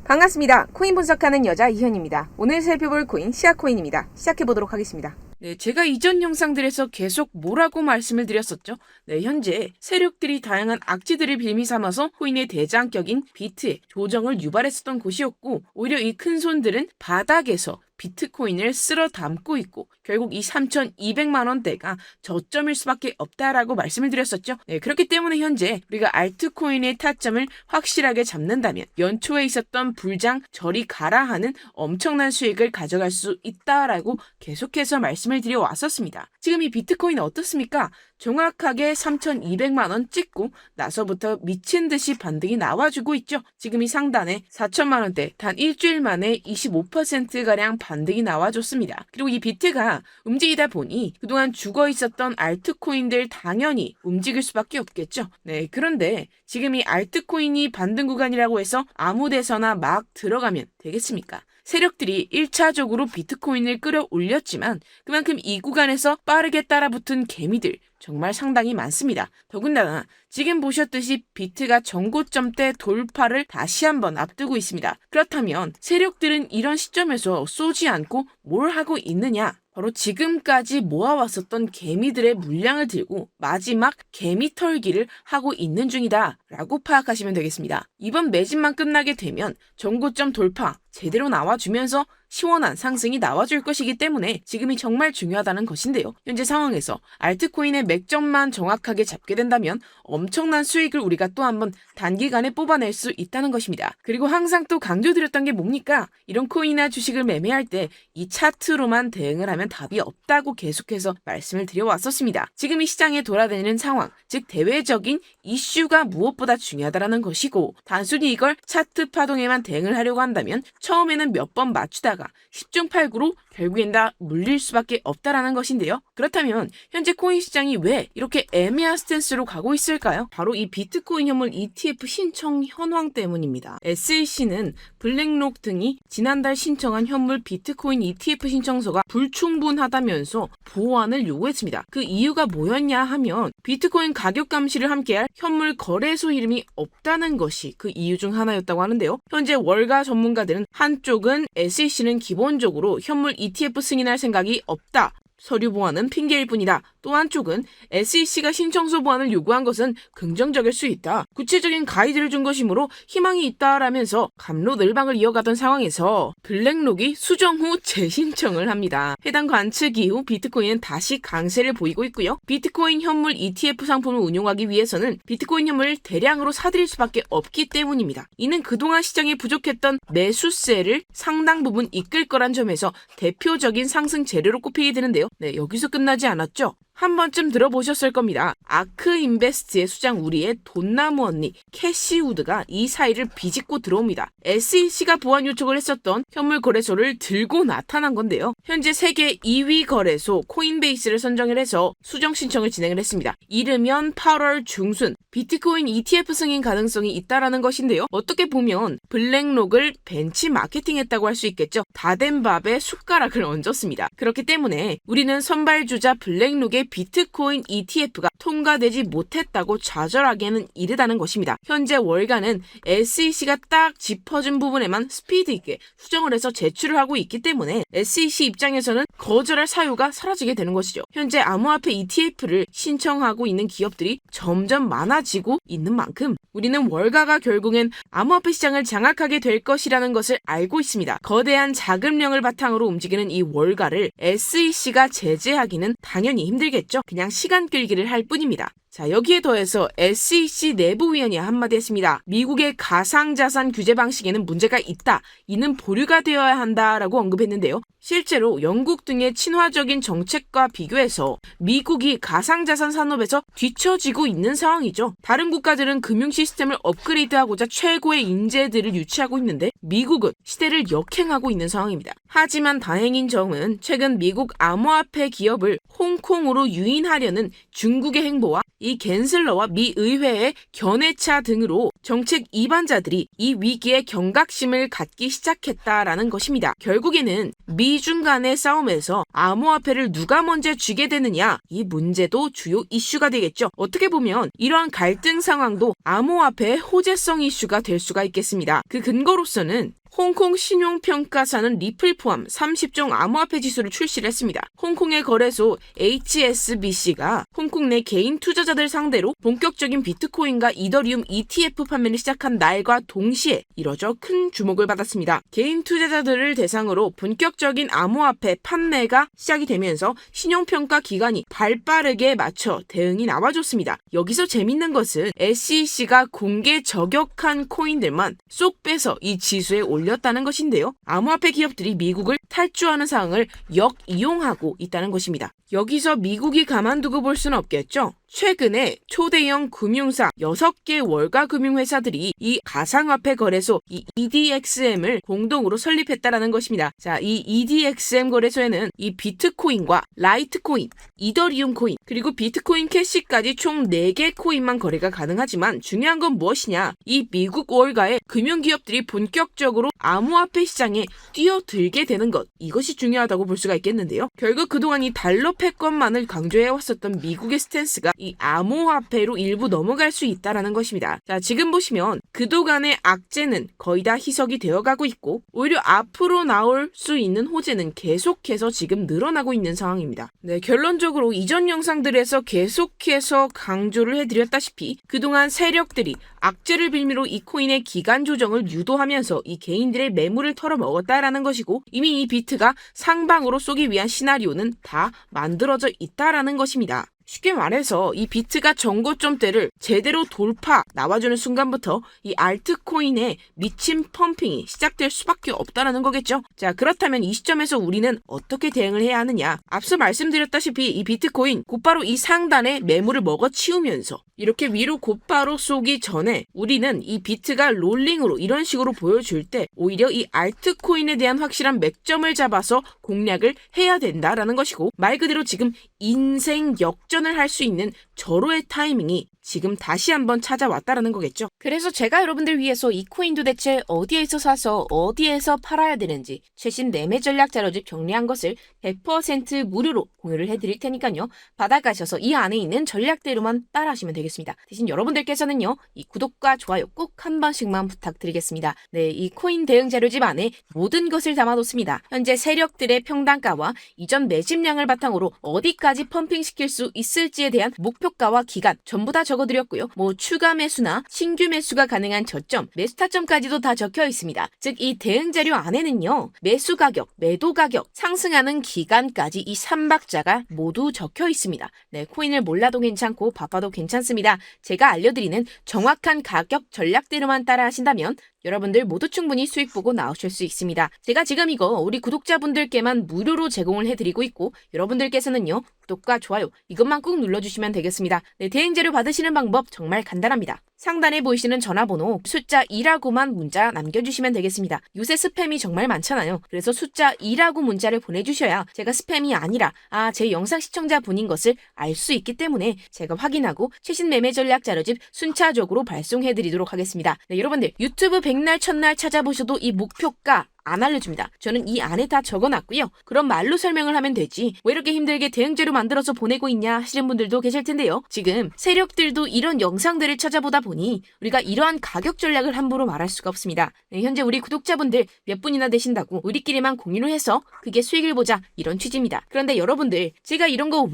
반갑습니다. 코인 분석하는 여자 이현입니다. 오늘 살펴볼 코인 시아코인입니다. 시작해보도록 하겠습니다. 네, 제가 이전 영상들에서 계속 뭐라고 말씀을 드렸었죠? 네, 현재 세력들이 다양한 악재들을 빌미 삼아서 코인의 대장격인 비트에 조정을 유발했었던 곳이었고, 오히려 이 큰 손들은 바닥에서 비트코인을 쓸어 담고 있고 결국 이 3,200만 원대가 저점일 수밖에 없다라고 말씀을 드렸었죠. 네, 그렇기 때문에 현재 우리가 알트코인의 타점을 확실하게 잡는다면 연초에 있었던 불장 저리 가라 하는 엄청난 수익을 가져갈 수 있다라고 계속해서 말씀을 드려 왔었습니다. 지금 이 비트코인 어떻습니까? 정확하게 3,200만 원 찍고 나서부터 미친 듯이 반등이 나와주고 있죠. 지금 이 상단에 4천만 원대 단 일주일 만에 25%가량 반등이 나와줬습니다. 그리고 이 비트가 움직이다 보니 그동안 죽어 있었던 알트코인들 당연히 움직일 수밖에 없겠죠. 네, 그런데 지금 이 알트코인이 반등 구간이라고 해서 아무 데서나 막 들어가면 되겠습니까? 세력들이 1차적으로 비트코인을 끌어올렸지만 그만큼 이 구간에서 빠르게 따라붙은 개미들 정말 상당히 많습니다. 더군다나 지금 보셨듯이 비트가 전고점대 돌파를 다시 한번 앞두고 있습니다. 그렇다면 세력들은 이런 시점에서 쏘지 않고 뭘 하고 있느냐? 바로 지금까지 모아왔었던 개미들의 물량을 들고 마지막 개미 털기를 하고 있는 중이다 라고 파악하시면 되겠습니다. 이번 매집만 끝나게 되면 전고점 돌파 제대로 나와주면서 시원한 상승이 나와줄 것이기 때문에 지금이 정말 중요하다는 것인데요. 현재 상황에서 알트코인의 맥점만 정확하게 잡게 된다면 엄청난 수익을 우리가 또 한번 단기간에 뽑아낼 수 있다는 것입니다. 그리고 항상 또 강조드렸던 게 뭡니까? 이런 코인이나 주식을 매매할 때 이 차트로만 대응을 하면 답이 없다고 계속해서 말씀을 드려왔었습니다. 지금 이 시장에 돌아다니는 상황, 즉 대외적인 이슈가 무엇보다 중요하다는 것이고 단순히 이걸 차트 파동에만 대응을 하려고 한다면 처음에는 몇 번 맞추다가 10중 8구로 결국엔 다 물릴 수밖에 없다라는 것인데요. 그렇다면 현재 코인 시장이 왜 이렇게 애매한 스탠스로 가고 있을까요? 바로 이 비트코인 현물 ETF 신청 현황 때문입니다. SEC는 블랙록 등이 지난달 신청한 현물 비트코인 ETF 신청서가 불충분하다면서 보완을 요구했습니다. 그 이유가 뭐였냐 하면 비트코인 가격 감시를 함께할 현물 거래소 이름이 없다는 것이 그 이유 중 하나였다고 하는데요. 현재 월가 전문가들은 한쪽은 SEC는 기본적으로 현물 ETF 승인할 생각이 없다. 서류 보완은 핑계일 뿐이다. 또 한쪽은 SEC가 신청서 보완을 요구한 것은 긍정적일 수 있다. 구체적인 가이드를 준 것이므로 희망이 있다라면서 갑로늘방을 이어가던 상황에서 블랙록이 수정 후 재신청을 합니다. 해당 관측 이후 비트코인은 다시 강세를 보이고 있고요. 비트코인 현물 ETF 상품을 운용하기 위해서는 비트코인 현물을 대량으로 사들일 수밖에 없기 때문입니다. 이는 그동안 시장에 부족했던 매수세를 상당 부분 이끌 거란 점에서 대표적인 상승 재료로 꼽히게 되는데요. 네, 여기서 끝나지 않았죠. 한 번쯤 들어보셨을 겁니다. 아크인베스트의 수장 우리의 돈나무 언니 캐시우드가 이 사이를 비집고 들어옵니다. SEC가 보완 요청을 했었던 현물 거래소를 들고 나타난 건데요. 현재 세계 2위 거래소 코인베이스를 선정을 해서 수정 신청을 진행을 했습니다. 이르면 8월 중순 비트코인 ETF 승인 가능성이 있다라는 것인데요. 어떻게 보면 블랙록을 벤치 마케팅했다고 할 수 있겠죠. 다 된 밥에 숟가락을 얹었습니다. 그렇기 때문에 우리는 선발주자 블랙록의 비트코인 ETF가 통과되지 못했다고 좌절하기에는 이르다는 것입니다. 현재 월가는 SEC가 딱 짚어준 부분에만 스피드 있게 수정을 해서 제출을 하고 있기 때문에 SEC 입장에서는 거절할 사유가 사라지게 되는 것이죠. 현재 암호화폐 ETF를 신청하고 있는 기업들이 점점 많아지고 있는 만큼 우리는 월가가 결국엔 암호화폐 시장을 장악하게 될 것이라는 것을 알고 있습니다. 거대한 자금량을 바탕으로 움직이는 이 월가를 SEC가 제재하기는 당연히 힘들겠죠. 그냥 시간 끌기를 할 뿐입니다. 자, 여기에 더해서 SEC 내부위원이 한마디 했습니다. 미국의 가상자산 규제 방식에는 문제가 있다. 이는 보류가 되어야 한다라고 언급했는데요. 실제로 영국 등의 친화적인 정책과 비교해서 미국이 가상자산 산업에서 뒤처지고 있는 상황이죠. 다른 국가들은 금융 시스템을 업그레이드하고자 최고의 인재들을 유치하고 있는데 미국은 시대를 역행하고 있는 상황입니다. 하지만 다행인 점은 최근 미국 암호화폐 기업을 홍콩으로 유인하려는 중국의 행보와 이 이 갠슬러와 미 의회의 견해차 등으로 정책 이반자들이 이 위기에 경각심을 갖기 시작했다라는 것입니다. 결국에는 미중 간의 싸움에서 암호화폐를 누가 먼저 쥐게 되느냐, 이 문제도 주요 이슈가 되겠죠. 어떻게 보면 이러한 갈등 상황도 암호화폐의 호재성 이슈가 될 수가 있겠습니다. 그 근거로서는 홍콩 신용평가사는 리플 포함 30종 암호화폐 지수를 출시를 했습니다. 홍콩의 거래소 HSBC가 홍콩 내 개인 투자자들 상대로 본격적인 비트코인과 이더리움 ETF 판매를 시작한 날과 동시에 이뤄져 큰 주목을 받았습니다. 개인 투자자들을 대상으로 본격적인 암호화폐 판매가 시작이 되면서 신용평가 기관이 발빠르게 맞춰 대응이 나와줬습니다. 여기서 재밌는 것은 SEC가 공개 저격한 코인들만 쏙 빼서 이 지수에 올렸다는 것인데요. 암호화폐 기업들이 미국을 탈주하는 상황을 역이용하고 있다는 것입니다. 여기서 미국이 가만두고 볼 수는 없겠죠. 최근에 초대형 금융사 6개 월가 금융회사들이 이 가상화폐 거래소 이 EDXM을 공동으로 설립했다라는 것입니다. 자, 이 EDXM 거래소에는 이 비트코인과 라이트코인, 이더리움 코인, 그리고 비트코인 캐시까지 총 4개 코인만 거래가 가능하지만 중요한 건 무엇이냐? 이 미국 월가의 금융기업들이 본격적으로 암호화폐 시장에 뛰어들게 되는 것, 이것이 중요하다고 볼 수가 있겠는데요. 결국 그동안 이 달러 패권만을 강조해왔었던 미국의 스탠스가 이 암호화폐로 일부 넘어갈 수 있다라는 것입니다. 자, 지금 보시면 그동안의 악재는 거의 다 희석이 되어가고 있고 오히려 앞으로 나올 수 있는 호재는 계속해서 지금 늘어나고 있는 상황입니다. 네, 결론적으로 이전 영상들에서 계속해서 강조를 해드렸다시피 그동안 세력들이 악재를 빌미로 이 코인의 기간 조정을 유도하면서 이 개인들의 매물을 털어먹었다라는 것이고 이미 이 비트가 상방으로 쏘기 위한 시나리오는 다 만들어져 있다라는 것입니다. 쉽게 말해서 이 비트가 정고점대를 제대로 돌파 나와주는 순간부터 이 알트코인의 미친 펌핑이 시작될 수밖에 없다는 거겠죠. 자, 그렇다면 이 시점에서 우리는 어떻게 대응을 해야 하느냐? 앞서 말씀드렸다시피 이 비트코인 곧바로 이 상단에 매물을 먹어치우면서 이렇게 위로 곧바로 쏘기 전에 우리는 이 비트가 롤링으로 이런 식으로 보여줄 때 오히려 이 알트코인에 대한 확실한 맥점을 잡아서 공략을 해야 된다라는 것이고 말 그대로 지금 인생 역전을 할 수 있는 절호의 타이밍이 지금 다시 한번 찾아왔다라는 거겠죠. 그래서 제가 여러분들 위해서 이 코인 도대체 어디에서 사서 어디에서 팔아야 되는지 최신 매매 전략 자료집 정리한 것을 100% 무료로 공유를 해드릴 테니까요. 받아가셔서 이 안에 있는 전략대로만 따라하시면 되겠습니다. 대신 여러분들께서는요. 이 구독과 좋아요 꼭 한 번씩만 부탁드리겠습니다. 네, 이 코인 대응 자료집 안에 모든 것을 담아놓습니다. 현재 세력들의 평단가와 이전 매집량을 바탕으로 어디까지 펌핑시킬 수 있을지에 대한 목표가와 기간 전부 다 적어드렸고요. 뭐 추가 매수나 신규 매수가 가능한 저점, 매수 타점까지도 다 적혀 있습니다. 즉 이 대응 자료 안에는요. 매수 가격, 매도 가격, 상승하는 기간까지 이 3박자가 모두 적혀 있습니다. 네, 코인을 몰라도 괜찮고 바빠도 괜찮습니다. 제가 알려드리는 정확한 가격 전략대로만 따라 하신다면 여러분들 모두 충분히 수익 보고 나오실 수 있습니다. 제가 지금 이거 우리 구독자분들께만 무료로 제공을 해드리고 있고 여러분들께서는요. 구독과 좋아요 이것만 꼭 눌러주시면 되겠습니다. 네, 대응 자료 받으시는 방법 정말 간단합니다. 상단에 보이시는 전화번호 숫자 2라고만 문자 남겨주시면 되겠습니다. 요새 스팸이 정말 많잖아요. 그래서 숫자 2라고 문자를 보내주셔야 제가 스팸이 아니라 제 영상 시청자분인 것을 알 수 있기 때문에 제가 확인하고 최신 매매 전략 자료집 순차적으로 발송해드리도록 하겠습니다. 네, 여러분들 유튜브 백날 첫날 찾아보셔도 이 목표가 안 알려줍니다. 저는 이 안에 다 적어놨고요. 그럼 말로 설명을 하면 되지 왜 이렇게 힘들게 대응자료 만들어서 보내고 있냐 하시는 분들도 계실 텐데요. 지금 세력들도 이런 영상들을 찾아보다 보니 우리가 이러한 가격 전략을 함부로 말할 수가 없습니다. 네, 현재 우리 구독자분들 몇 분이나 되신다고 우리끼리만 공유를 해서 그게 수익을 보자 이런 취지입니다. 그런데 여러분들 제가 이런 거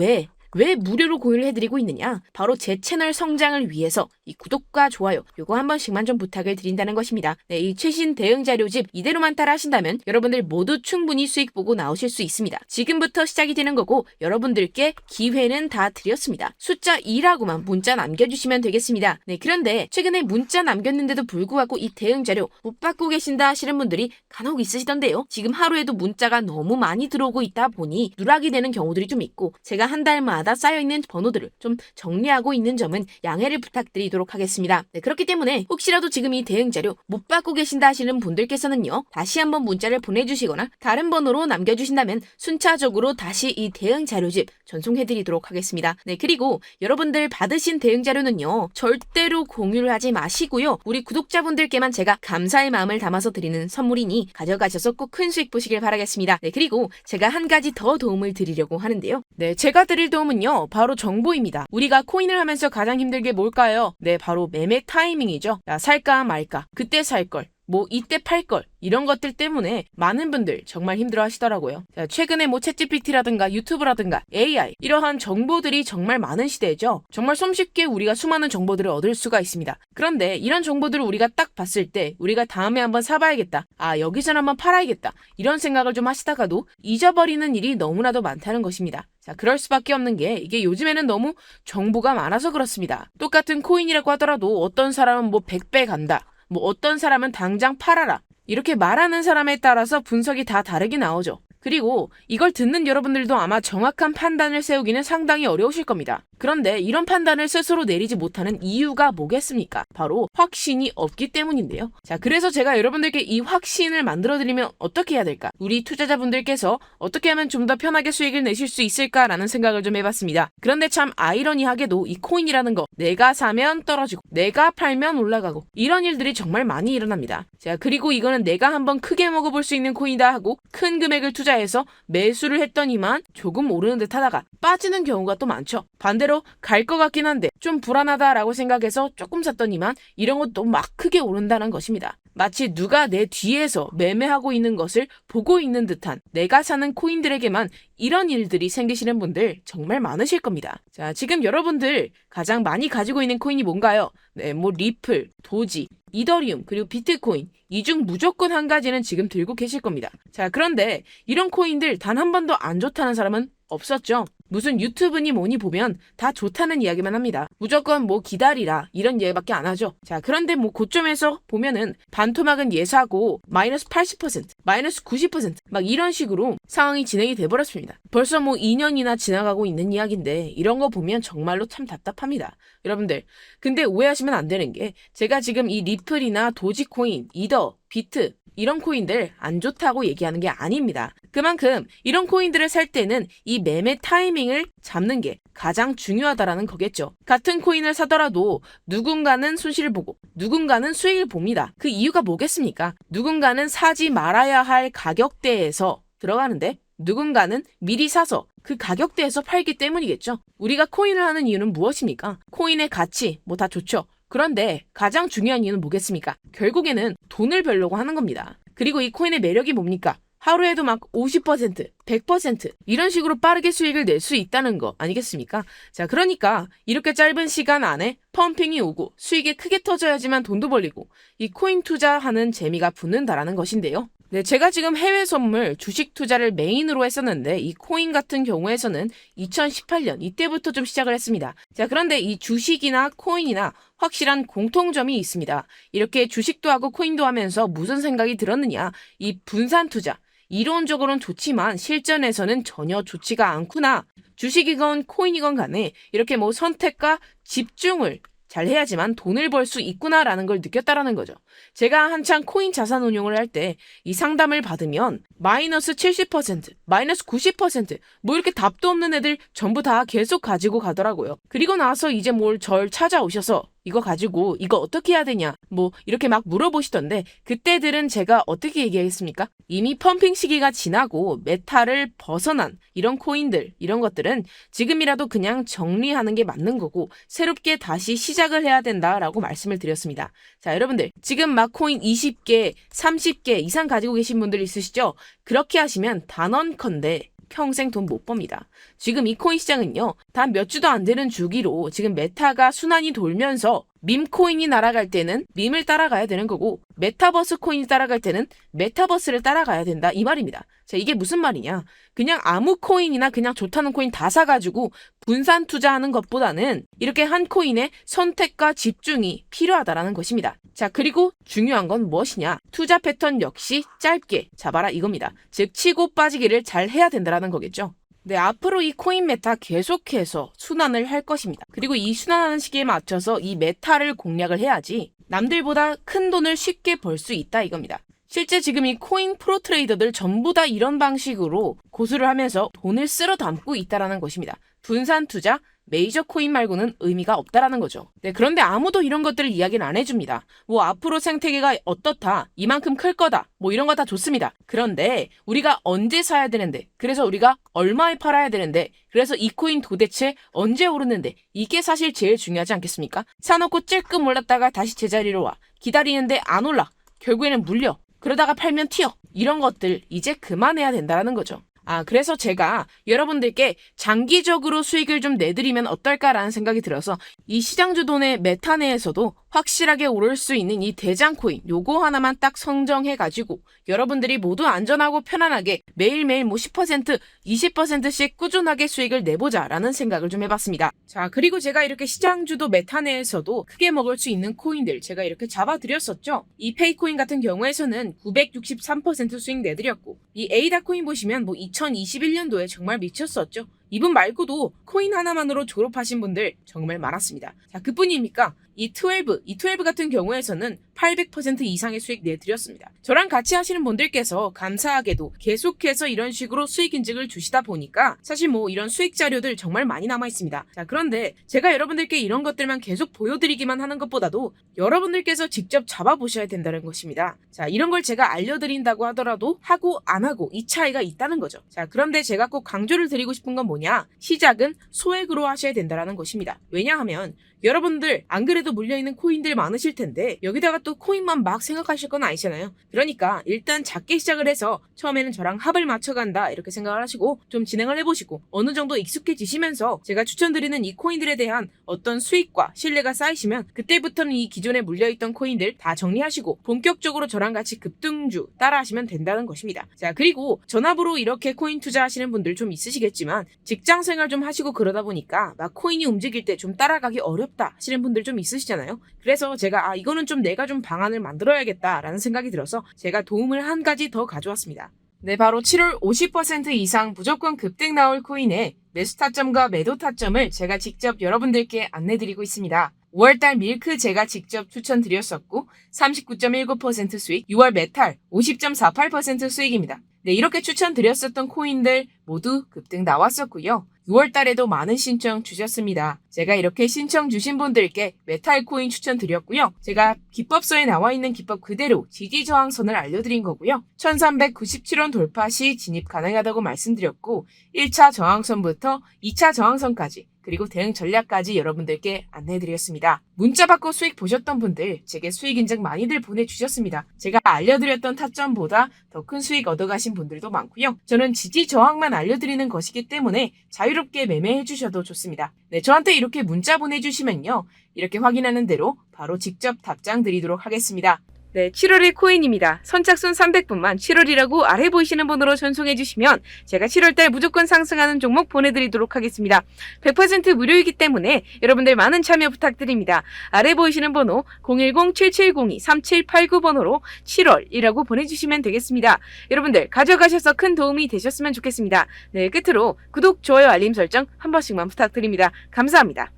왜 무료로 공유를 해드리고 있느냐? 바로 제 채널 성장을 위해서 이 구독과 좋아요 요거 한 번씩만 좀 부탁을 드린다는 것입니다. 네, 이 최신 대응 자료집 이대로만 따라 하신다면 여러분들 모두 충분히 수익 보고 나오실 수 있습니다. 지금부터 시작이 되는 거고 여러분들께 기회는 다 드렸습니다. 숫자 2라고만 문자 남겨주시면 되겠습니다. 네, 그런데 최근에 문자 남겼는데도 불구하고 이 대응 자료 못 받고 계신다 하시는 분들이 간혹 있으시던데요. 지금 하루에도 문자가 너무 많이 들어오고 있다 보니 누락이 되는 경우들이 좀 있고 제가 한 달마다 마다 쌓여있는 번호들을 좀 정리하고 있는 점은 양해를 부탁드리도록 하겠습니다. 네, 그렇기 때문에 혹시라도 지금 이 대응 자료 못 받고 계신다 하시는 분들께서는요, 다시 한번 문자를 보내주시거나 다른 번호로 남겨주신다면 순차적으로 다시 이 대응 자료집 전송해드리도록 하겠습니다. 네, 그리고 여러분들 받으신 대응 자료는요, 절대로 공유를 하지 마시고요. 우리 구독자분들께만 제가 감사의 마음을 담아서 드리는 선물이니 가져가셔서 꼭 큰 수익 보시길 바라겠습니다. 네, 그리고 제가 한 가지 더 도움을 드리려고 하는데요. 네, 제가 드릴 도움은요, 바로 정보입니다. 우리가 코인을 하면서 가장 힘든 게 뭘까요? 네, 바로 매매 타이밍이죠. 야, 살까 말까, 그때 살 걸, 뭐 이때 팔 걸, 이런 것들 때문에 많은 분들 정말 힘들어 하시더라고요. 자, 최근에 뭐 챗GPT라든가 유튜브라든가 AI 이러한 정보들이 정말 많은 시대죠. 정말 손쉽게 우리가 수많은 정보들을 얻을 수가 있습니다. 그런데 이런 정보들을 우리가 딱 봤을 때 우리가 다음에 한번 사봐야겠다, 아 여기서 한번 팔아야겠다, 이런 생각을 좀 하시다가도 잊어버리는 일이 너무나도 많다는 것입니다. 자, 그럴 수밖에 없는 게 이게 요즘에는 너무 정보가 많아서 그렇습니다. 똑같은 코인이라고 하더라도 어떤 사람은 뭐 100배 간다, 뭐 어떤 사람은 당장 팔아라, 이렇게 말하는 사람에 따라서 분석이 다 다르게 나오죠. 그리고 이걸 듣는 여러분들도 아마 정확한 판단을 세우기는 상당히 어려우실 겁니다. 그런데 이런 판단을 스스로 내리지 못하는 이유가 뭐겠습니까? 바로 확신이 없기 때문인데요. 자, 그래서 제가 여러분들께 이 확신을 만들어드리면 어떻게 해야 될까? 우리 투자자분들께서 어떻게 하면 좀 더 편하게 수익을 내실 수 있을까라는 생각을 좀 해봤습니다. 그런데 참 아이러니하게도 이 코인이라는 거, 내가 사면 떨어지고 내가 팔면 올라가고 이런 일들이 정말 많이 일어납니다. 자, 그리고 이거는 내가 한번 크게 먹어볼 수 있는 코인이다 하고 큰 금액을 투자해서 매수를 했더니만 조금 오르는 듯 하다가 빠지는 경우가 또 많죠. 반대로 갈 것 같긴 한데 좀 불안하다라고 생각해서 조금 샀더니만 이런 것도 막 크게 오른다는 것입니다. 마치 누가 내 뒤에서 매매하고 있는 것을 보고 있는 듯한, 내가 사는 코인들에게만 이런 일들이 생기시는 분들 정말 많으실 겁니다. 자, 지금 여러분들 가장 많이 가지고 있는 코인이 뭔가요? 네, 뭐 리플, 도지, 이더리움, 그리고 비트코인, 이 중 무조건 한 가지는 지금 들고 계실 겁니다. 자, 그런데 이런 코인들 단 한 번도 안 좋다는 사람은 없었죠. 무슨 유튜브니 뭐니 보면 다 좋다는 이야기만 합니다. 무조건 뭐 기다리라 이런 얘기밖에 안 하죠. 자, 그런데 뭐 고점에서 보면은 반토막은 예사고 마이너스 80%, 마이너스 90% 막 이런 식으로 상황이 진행이 돼버렸습니다. 벌써 뭐 2년이나 지나가고 있는 이야기인데 이런 거 보면 정말로 참 답답합니다. 여러분들, 근데 오해하시면 안 되는 게 제가 지금 이 리플이나 도지코인, 이더, 비트 이런 코인들 안 좋다고 얘기하는 게 아닙니다. 그만큼 이런 코인들을 살 때는 이 매매 타이밍을 잡는 게 가장 중요하다라는 거겠죠. 같은 코인을 사더라도 누군가는 손실을 보고 누군가는 수익을 봅니다. 그 이유가 뭐겠습니까? 누군가는 사지 말아야 할 가격대에서 들어가는데 누군가는 미리 사서 그 가격대에서 팔기 때문이겠죠. 우리가 코인을 하는 이유는 무엇입니까? 코인의 가치 뭐 다 좋죠. 그런데 가장 중요한 이유는 뭐겠습니까? 결국에는 돈을 벌려고 하는 겁니다. 그리고 이 코인의 매력이 뭡니까? 하루에도 막 50%, 100% 이런 식으로 빠르게 수익을 낼 수 있다는 거 아니겠습니까? 자, 그러니까 이렇게 짧은 시간 안에 펌핑이 오고 수익이 크게 터져야지만 돈도 벌리고 이 코인 투자하는 재미가 붙는다라는 것인데요. 네, 제가 지금 해외 선물, 주식 투자를 메인으로 했었는데 이 코인 같은 경우에서는 2018년 이때부터 좀 시작을 했습니다. 자, 그런데 이 주식이나 코인이나 확실한 공통점이 있습니다. 이렇게 주식도 하고 코인도 하면서 무슨 생각이 들었느냐? 이 분산 투자. 이론적으로는 좋지만 실전에서는 전혀 좋지가 않구나. 주식이건 코인이건 간에 이렇게 뭐 선택과 집중을 잘 해야지만 돈을 벌 수 있구나라는 걸 느꼈다라는 거죠. 제가 한창 코인 자산 운용을 할 때 이 상담을 받으면 마이너스 70%, 마이너스 90% 뭐 이렇게 답도 없는 애들 전부 다 계속 가지고 가더라고요. 그리고 나서 이제 뭘 절 찾아오셔서 이거 가지고 이거 어떻게 해야 되냐 뭐 이렇게 막 물어보시던데 그때들은 제가 어떻게 얘기하겠습니까? 이미 펌핑 시기가 지나고 메타를 벗어난 이런 코인들 이런 것들은 지금이라도 그냥 정리하는 게 맞는 거고 새롭게 다시 시작을 해야 된다라고 말씀을 드렸습니다. 자, 여러분들 지금 막 코인 20개, 30개 이상 가지고 계신 분들 있으시죠? 그렇게 하시면 단언컨대 평생 돈 못 법니다. 지금 이 코인 시장은요, 단 몇 주도 안 되는 주기로 지금 메타가 순환이 돌면서 밈 코인이 날아갈 때는 밈을 따라가야 되는 거고 메타버스 코인이 따라갈 때는 메타버스를 따라가야 된다 이 말입니다. 자, 이게 무슨 말이냐? 그냥 아무 코인이나 그냥 좋다는 코인 다 사가지고 분산 투자하는 것보다는 이렇게 한 코인에 선택과 집중이 필요하다라는 것입니다. 자, 그리고 중요한 건 무엇이냐? 투자 패턴 역시 짧게 잡아라 이겁니다. 즉 치고 빠지기를 잘 해야 된다라는 거겠죠. 네, 앞으로 이 코인 메타 계속해서 순환을 할 것입니다. 그리고 이 순환하는 시기에 맞춰서 이 메타를 공략을 해야지 남들보다 큰 돈을 쉽게 벌 수 있다 이겁니다. 실제 지금 이 코인 프로 트레이더들 전부 다 이런 방식으로 고수를 하면서 돈을 쓸어 담고 있다라는 것입니다. 분산 투자, 메이저 코인 말고는 의미가 없다라는 거죠. 네, 그런데 아무도 이런 것들을 이야기는 안 해줍니다. 뭐 앞으로 생태계가 어떻다, 이만큼 클 거다, 뭐 이런 거 다 좋습니다. 그런데 우리가 언제 사야 되는데, 그래서 우리가 얼마에 팔아야 되는데, 그래서 이 코인 도대체 언제 오르는데, 이게 사실 제일 중요하지 않겠습니까? 사놓고 찔끔 올랐다가 다시 제자리로 와. 기다리는데 안 올라. 결국에는 물려. 그러다가 팔면 튀어. 이런 것들 이제 그만해야 된다는 거죠. 그래서 제가 여러분들께 장기적으로 수익을 좀 내드리면 어떨까라는 생각이 들어서 이 시장주돈의 메타 내에서도 확실하게 오를 수 있는 이 대장 코인 요거 하나만 딱 선정해가지고 여러분들이 모두 안전하고 편안하게 매일매일 뭐 10%, 20%씩 꾸준하게 수익을 내보자라는 생각을 좀 해봤습니다. 자, 그리고 제가 이렇게 시장주도 메타 내에서도 크게 먹을 수 있는 코인들 제가 이렇게 잡아드렸었죠. 이 페이코인 같은 경우에서는 963% 수익 내드렸고 이 에이다 코인 보시면 뭐 2021년도에 정말 미쳤었죠. 이분 말고도 코인 하나만으로 졸업하신 분들 정말 많았습니다. 자, 그뿐입니까? 이12 같은 경우에서는 800% 이상의 수익 내드렸습니다. 저랑 같이 하시는 분들께서 감사하게도 계속해서 이런 식으로 수익 인증을 주시다 보니까 사실 뭐 이런 수익 자료들 정말 많이 남아 있습니다. 자, 그런데 제가 여러분들께 이런 것들만 계속 보여드리기만 하는 것보다도 여러분들께서 직접 잡아보셔야 된다는 것입니다. 자, 이런 걸 제가 알려드린다고 하더라도 하고 안 하고 이 차이가 있다는 거죠. 자, 그런데 제가 꼭 강조를 드리고 싶은 건 뭐냐? 시작은 소액으로 하셔야 된다는 것입니다. 왜냐하면 여러분들 안 그래도 물려있는 코인들 많으실 텐데 여기다가 또 코인만 막 생각하실 건 아니잖아요. 그러니까 일단 작게 시작을 해서 처음에는 저랑 합을 맞춰간다 이렇게 생각을 하시고 좀 진행을 해보시고 어느 정도 익숙해지시면서 제가 추천드리는 이 코인들에 대한 어떤 수익과 신뢰가 쌓이시면 그때부터는 이 기존에 물려있던 코인들 다 정리하시고 본격적으로 저랑 같이 급등주 따라하시면 된다는 것입니다. 자, 그리고 전압으로 이렇게 코인 투자하시는 분들 좀 있으시겠지만 직장생활 좀 하시고 그러다 보니까 막 코인이 움직일 때 좀 따라가기 어렵다 하시는 분들 좀 있으시잖아요. 그래서 제가 이거는 좀 내가 좀 방안을 만들어야겠다라는 생각이 들어서 제가 도움을 한 가지 더 가져왔습니다. 네, 바로 7월 50% 이상 무조건 급등 나올 코인의 매수 타점과 매도 타점을 제가 직접 여러분들께 안내드리고 있습니다. 5월달 밀크 제가 직접 추천드렸었고 39.19% 수익, 6월 메탈 50.48% 수익입니다. 네, 이렇게 추천드렸었던 코인들 모두 급등 나왔었고요. 6월 달에도 많은 신청 주셨습니다. 제가 이렇게 신청 주신 분들께 메탈 코인 추천드렸고요. 제가 기법서에 나와 있는 기법 그대로 지지 저항선을 알려드린 거고요. 1397원 돌파 시 진입 가능하다고 말씀드렸고 1차 저항선부터 2차 저항선까지 그리고 대응 전략까지 여러분들께 안내해드렸습니다. 문자 받고 수익 보셨던 분들 제게 수익 인증 많이들 보내주셨습니다. 제가 알려드렸던 타점보다 더 큰 수익 얻어가신 분들도 많고요. 저는 지지 저항만 알려드리는 것이기 때문에 자유롭게 매매해 주셔도 좋습니다. 네, 저한테 이렇게 문자 보내주시면요. 이렇게 확인하는 대로 바로 직접 답장 드리도록 하겠습니다. 네, 7월의 코인입니다. 선착순 300분만 7월이라고 아래 보이시는 번호로 전송해 주시면 제가 7월달 무조건 상승하는 종목 보내드리도록 하겠습니다. 100% 무료이기 때문에 여러분들 많은 참여 부탁드립니다. 아래 보이시는 번호 010-7702-3789번호로 7월이라고 보내주시면 되겠습니다. 여러분들 가져가셔서 큰 도움이 되셨으면 좋겠습니다. 네, 끝으로 구독, 좋아요, 알림 설정 한 번씩만 부탁드립니다. 감사합니다.